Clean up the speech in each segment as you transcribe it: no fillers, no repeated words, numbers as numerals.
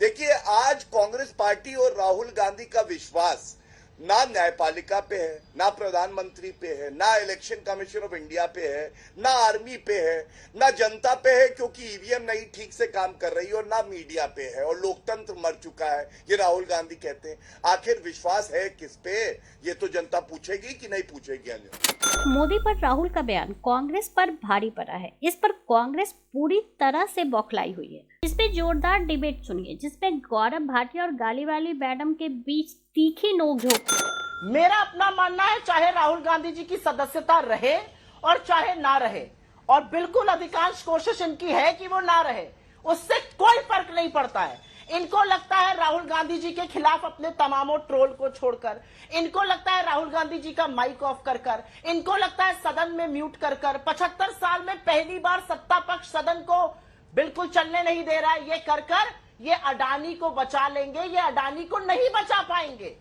देखिए, आज कांग्रेस पार्टी और राहुल गांधी का विश्वास ना न्यायपालिका पे है, ना प्रधानमंत्री पे है, ना इलेक्शन कमीशन ऑफ इंडिया पे है, ना आर्मी पे है, ना जनता पे है क्योंकि ईवीएम नहीं ठीक से काम कर रही, और ना मीडिया पे है, और लोकतंत्र मर चुका है, ये राहुल गांधी कहते हैं। आखिर विश्वास है किस पे, ये तो जनता पूछेगी कि नहीं पूछेगी। मोदी पर राहुल का बयान कांग्रेस पर भारी पड़ा है। इस पर कांग्रेस पूरी तरह से बौखलाई हुई है। इस पे जोरदार डिबेट सुनिए, जिसमें गौरव भाटिया और गालीवाली मैडम के बीच तीखी नोकझोंक। मेरा अपना मानना है, चाहे राहुल गांधी जी की सदस्यता रहे और चाहे ना रहे, और बिल्कुल अधिकांश कोशिश इनकी है कि वो ना रहे, उससे कोई फर्क नहीं पड़ता है। इनको लगता है राहुल गांधी जी के खिलाफ अपने तमामों ट्रोल को छोड़कर, इनको लगता है राहुल गांधी जी का माइक ऑफ कर कर, इनको लगता है सदन में म्यूट कर कर, 75 साल में पहली बार सत्ता पक्ष सदन को बिल्कुल चलने नहीं दे रहा है, ये कर कर ये अडानी को बचा लेंगे। ये अडानी को नहीं बचा पाएंगे,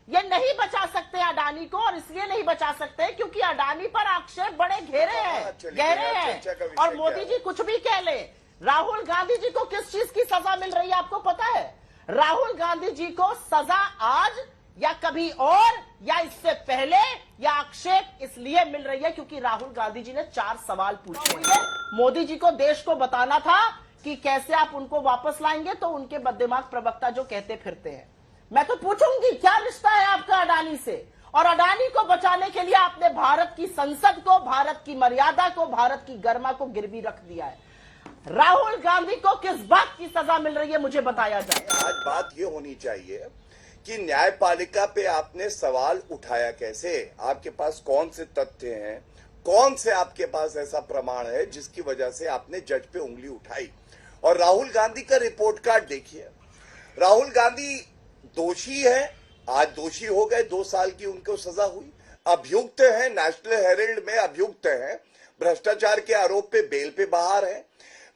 ये नहीं बचा सकते अडानी को, और इसलिए नहीं बचा सकते क्योंकि अडानी पर आक्षेप बड़े गहरे हैं। और मोदी जी कुछ भी कह ले, राहुल गांधी जी को किस चीज की सजा मिल रही है आपको पता है? राहुल गांधी जी को सजा आज या कभी और या इससे पहले या आक्षेप इसलिए मिल रही है क्योंकि राहुल गांधी जी ने 4 सवाल पूछे हैं। मोदी जी को देश को बताना था कि कैसे आप उनको वापस लाएंगे, तो उनके बददिमाग प्रवक्ता जो कहते फिरते हैं। मैं तो पूछूंगी क्या रिश्ता है आपका अडानी से, और अडानी को बचाने के लिए आपने भारत की संसद को, भारत की मर्यादा को, भारत की गरिमा को गिरवी रख दिया है। राहुल गांधी को किस बात की सजा मिल रही है मुझे बताया जाए। आज बात ये होनी चाहिए कि न्यायपालिका पे आपने सवाल उठाया कैसे, आपके पास कौन से तथ्य हैं, कौन से आपके पास ऐसा प्रमाण है जिसकी वजह से आपने जज पे उंगली उठाई। और राहुल गांधी का रिपोर्ट कार्ड देखिए, राहुल गांधी दोषी है, आज दोषी हो गए, 2 साल की उनको सजा हुई, अभियुक्त है, नेशनल हेराल्ड में अभियुक्त है, भ्रष्टाचार के आरोप पे बेल पे बाहर है,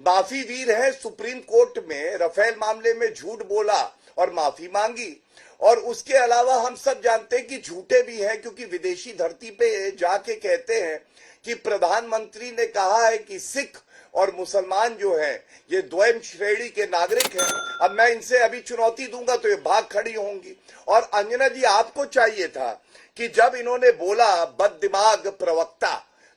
माफी वीर है, सुप्रीम कोर्ट में राफेल मामले में झूठ बोला और माफी मांगी, और उसके अलावा हम सब जानते हैं कि झूठे भी हैं क्योंकि विदेशी धरती पे जाके कहते हैं कि प्रधानमंत्री ने कहा है कि सिख और मुसलमान जो हैं ये द्वैम श्रेणी के नागरिक हैं। अब मैं इनसे अभी चुनौती दूंगा तो ये भाग खड़ी होंगी। और अंजना जी, आपको चाहिए था कि जब इन्होंने बोला बददिमाग प्रवक्ता,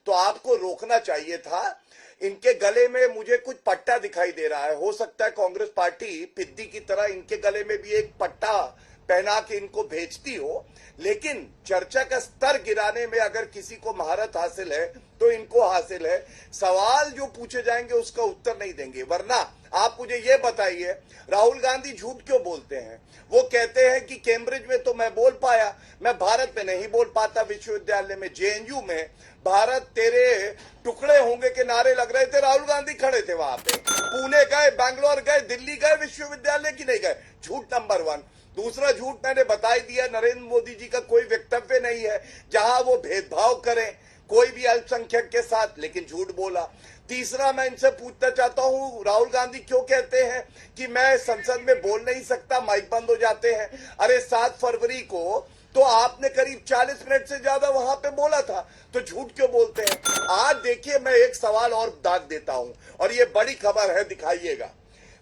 तो आपको रोकना चाहिए था। इनके गले में मुझे कुछ पट्टा दिखाई दे रहा है, हो सकता है कांग्रेस पार्टी पिद्दी की तरह इनके गले में भी एक पट्टा पहना के इनको भेजती हो, लेकिन चर्चा का स्तर गिराने में अगर किसी को महारत हासिल है तो इनको हासिल है। सवाल जो पूछे जाएंगे उसका उत्तर नहीं देंगे। वरना आप मुझे ये बताइए, राहुल गांधी झूठ क्यों बोलते हैं? वो कहते हैं कि कैम्ब्रिज में तो मैं बोल पाया, मैं भारत में नहीं बोल पाता। विश्वविद्यालय में, जेएनयू में भारत तेरे टुकड़े होंगे के नारे लग रहे थे, राहुल गांधी खड़े थे वहां पे। पुणे गए, बैंगलोर गए, दिल्ली गए, विश्वविद्यालय की नहीं गए। झूठ नंबर 1। दूसरा झूठ मैंने बता ही दिया, नरेंद्र मोदी जी का कोई वक्तव्य नहीं है जहां वो भेदभाव करें कोई भी अल्पसंख्यक के साथ, लेकिन झूठ बोला। तीसरा, मैं इनसे पूछना चाहता हूं, राहुल गांधी क्यों कहते हैं कि मैं संसद में बोल नहीं सकता, माइक बंद हो जाते हैं? अरे 7 फरवरी को तो आपने करीब 40 मिनट से ज्यादा वहां पे बोला था, तो झूठ क्यों बोलते हैं? आज देखिए, मैं एक सवाल और दाग देता हूं, और ये बड़ी खबर है, दिखाइएगा।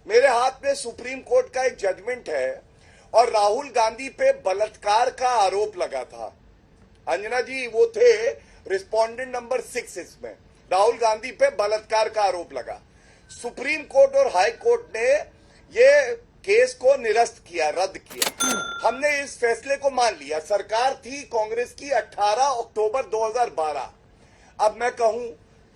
मेरे हाथ में सुप्रीम कोर्ट का एक जजमेंट है, और राहुल गांधी पे बलात्कार का आरोप लगा था। अंजना जी, वो थे रिस्पोंडेंट नंबर 6। इसमें राहुल गांधी पे बलात्कार का आरोप लगा। सुप्रीम कोर्ट और हाई कोर्ट ने ये केस को निरस्त किया, रद्द किया। हमने इस फैसले को मान लिया। सरकार थी कांग्रेस की 18 अक्टूबर 2012। अब मैं कहूं,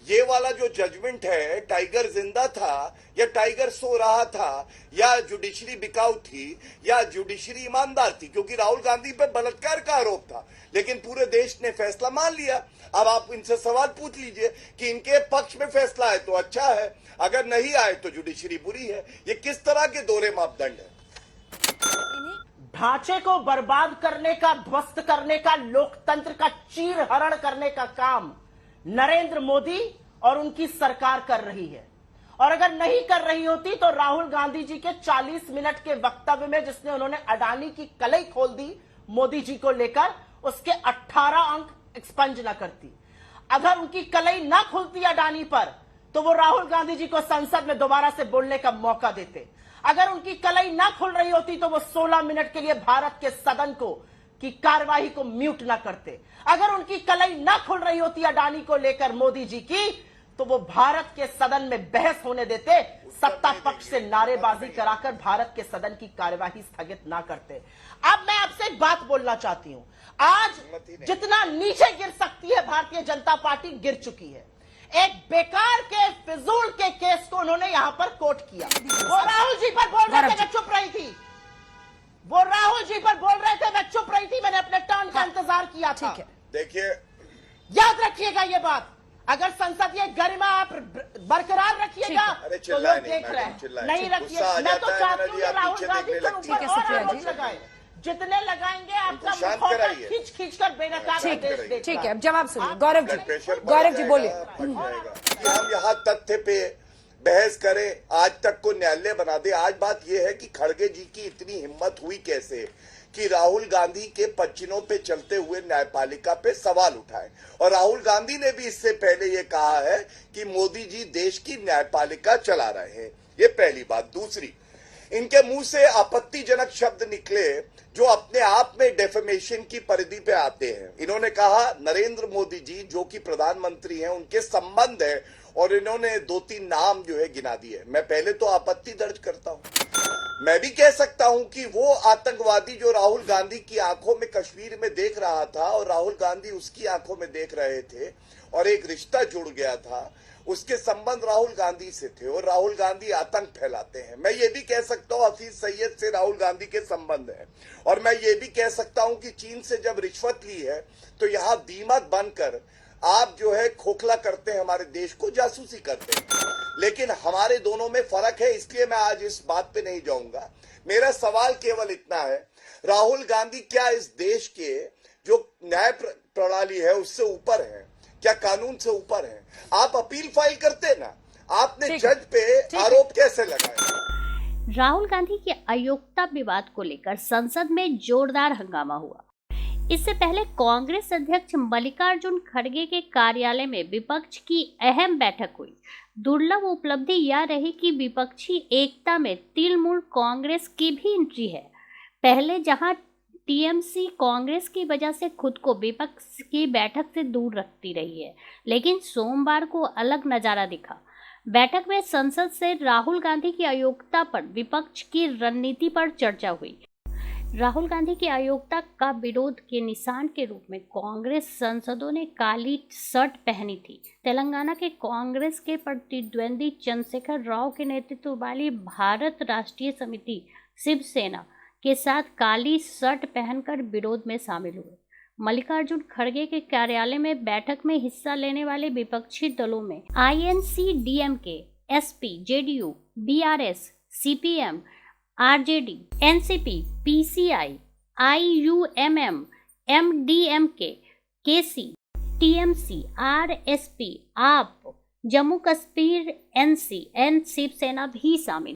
ये वाला जो जजमेंट है, टाइगर जिंदा था या टाइगर सो रहा था, या जुडिशरी बिकाऊ थी या जुडिशरी ईमानदार थी? क्योंकि राहुल गांधी पे बलात्कार का आरोप था, लेकिन पूरे देश ने फैसला मान लिया। अब आप इनसे सवाल पूछ लीजिए कि इनके पक्ष में फैसला आए तो अच्छा है, अगर नहीं आए तो जुडिशरी बुरी है। ये किस तरह के दोहरे मापदंड है? ढांचे को बर्बाद करने का, ध्वस्त करने का, लोकतंत्र का चीरहरण करने का काम नरेंद्र मोदी और उनकी सरकार कर रही है। और अगर नहीं कर रही होती तो राहुल गांधी जी के 40 मिनट के वक्तव्य में, जिसने उन्होंने अडानी की कलई खोल दी मोदी जी को लेकर, उसके 18 अंक एक्सपंज न करती। अगर उनकी कलई ना खुलती अडानी पर, तो वो राहुल गांधी जी को संसद में दोबारा से बोलने का मौका देते। अगर उनकी कलई ना खुल रही होती तो वो 16 मिनट के लिए भारत के सदन को की कार्यवाही को म्यूट ना करते। अगर उनकी कलई ना खुल रही होती अडानी को लेकर मोदी जी की, तो वो भारत के सदन में बहस होने देते, सत्ता पक्ष से नारेबाजी कराकर भारत के सदन की कार्यवाही स्थगित ना करते। अब मैं आपसे एक बात बोलना चाहती हूं, आज जितना नीचे गिर सकती है भारतीय जनता पार्टी गिर चुकी है। एक बेकार के फिजूल के केस को उन्होंने यहां पर कोर्ट किया। वो राहुल जी पर बोल रहे थे, मैं चुप रही थी। वो राहुल जी पर बोल रहे थे, मैं चुप रही थी, मैंने अपने टर्न का इंतजार किया था। देखिए, याद रखिएगा ये बात, अगर संसदीय गरिमा आप बरकरार रखिएगा तो लोग देख रहे हैं, नहीं रखिए। मैं तो चाहती हूँ कि राहुल गांधी के ऊपर और आरोप लगाए, जितने लगाएंगे आपका मुखौटा खींच खींच कर बेनकाब कर दे। ठीक है, अब जवाब सुनिए गौरव जी बोलिए। कि हम यहाँ तथ्य पे बहस करें, आज तक को न्यायालय बना दे। आज बात यह है कि खड़गे जी की इतनी हिम्मत हुई कैसे कि राहुल गांधी के पच्चीनों पे चलते हुए न्यायपालिका पे सवाल उठाए। और राहुल गांधी ने भी इससे पहले ये कहा है कि मोदी जी देश की न्यायपालिका चला रहे हैं। ये पहली बात। दूसरी, इनके मुंह से आपत्तिजनक शब्द निकले जो अपने आप में डेफेमेशन की परिधि पे आते हैं। इन्होंने कहा नरेंद्र मोदी जी जो कि प्रधानमंत्री हैं उनके संबंध है, और इन्होंने 2-3 नाम जो है गिना दिए। मैं पहले तो आपत्ति दर्ज करता हूं। मैं भी कह सकता हूं कि वो आतंकवादी जो राहुल गांधी की आंखों में कश्मीर में देख रहा था और राहुल गांधी उसकी आंखों में देख रहे थे और एक रिश्ता जुड़ गया था, उसके संबंध राहुल गांधी से थे और राहुल गांधी आतंक फैलाते हैं। मैं ये भी कह सकता हूं हफीज सईद से राहुल गांधी के संबंध है। और मैं ये भी कह सकता हूं कि चीन से जब रिश्वत ली है तो यहां दीमक बनकर आप जो है खोखला करते हैं, हमारे देश को जासूसी करते हैं। लेकिन हमारे दोनों में फर्क है, इसलिए मैं आज इस बात पे नहीं जाऊंगा। मेरा सवाल केवल इतना है, राहुल गांधी क्या इस देश के जो न्याय प्रणाली है उससे ऊपर है? क्या कानून से ऊपर है? आप अपील फाइल करते ना, आपने जज पे आरोप कैसे लगाए? राहुल गांधी के अयोग्यता विवाद को लेकर संसद में जोरदार हंगामा हुआ। इससे पहले कांग्रेस अध्यक्ष मल्लिकार्जुन खड़गे के कार्यालय में विपक्ष की अहम बैठक हुई। दुर्लभ उपलब्धि यह रही कि विपक्षी एकता में तृणमूल कांग्रेस की भी एंट्री है। पहले जहां टीएमसी कांग्रेस की वजह से खुद को विपक्ष की बैठक से दूर रखती रही है, लेकिन सोमवार को अलग नजारा दिखा। बैठक में संसद से राहुल गांधी की अयोग्यता पर विपक्ष की रणनीति पर चर्चा हुई। राहुल गांधी की अयोग्यता का विरोध के निशान के रूप में कांग्रेस सांसदों ने काली शर्ट पहनी थी। तेलंगाना के कांग्रेस के प्रतिद्वंदी चंद्रशेखर राव के नेतृत्व वाली भारत राष्ट्रीय समिति शिवसेना के साथ काली शर्ट पहनकर विरोध में शामिल हुए। मल्लिकार्जुन खड़गे के कार्यालय में बैठक में हिस्सा लेने वाले विपक्षी दलों में INC, DMK, SP, JDU, BRS, CPM, RJD, NCP, PCI, IUMM, MDMK, KC, TMC, RSP, AAP, Jammu Kashmir, NC, Shiv Sena भी शामिल।